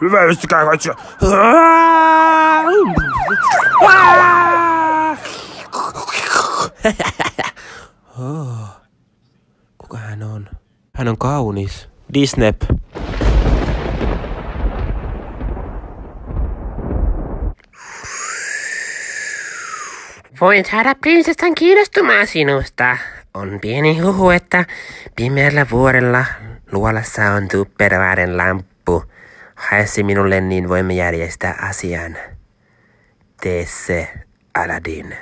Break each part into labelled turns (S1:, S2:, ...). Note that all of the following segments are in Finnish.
S1: Hyvä ystäkää katso. Kuka hän on? Hän on kaunis. Disney.
S2: Voin saada prinsessan kiinnostumaan sinusta. On pieni huhu, että pimeällä vuorella luolassa on tupperwaren lamppu. Hae se minulle, niin voimme järjestää asian. Tee se, Aladdin.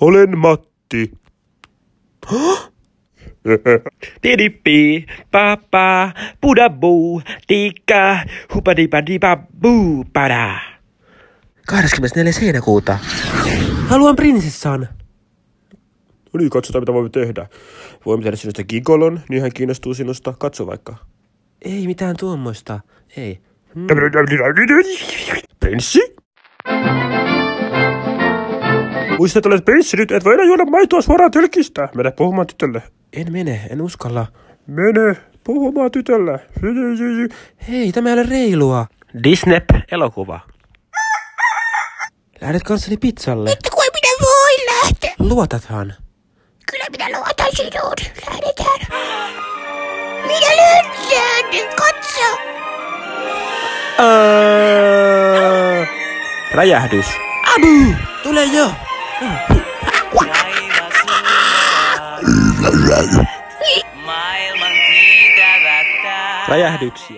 S1: Olen Matti. Tidippi, papa, pudabu, tikka, hupadibadibabu, pada.
S2: 24. heinäkuuta.
S1: Haluan prinsessan. No niin, katsotaan mitä voimme tehdä. Voimme tehdä sinusta gigolon, niin hän kiinnostuu sinusta. Katso vaikka.
S2: Ei mitään tuommoista. Ei.
S1: Prinssi? Muista, että olet prinssi nyt, et voi enää juoda maitoa suoraan tölkistä. Mene puhumaan tytölle.
S2: En mene, en uskalla.
S1: Mene puhumaan tytölle.
S2: Hei, tämä ei ole reilua.
S1: Disney-elokuva.
S2: Lähdet kanssani pizzalle.
S3: Että kuin minä voi lähteä.
S2: Luotathan.
S3: Kyllä minä luotan sinuun. Lähdetään. Minä lynnään. Katso.
S1: Räjähdys.
S2: Abu! Tule jo!
S1: Räjähdyksiä.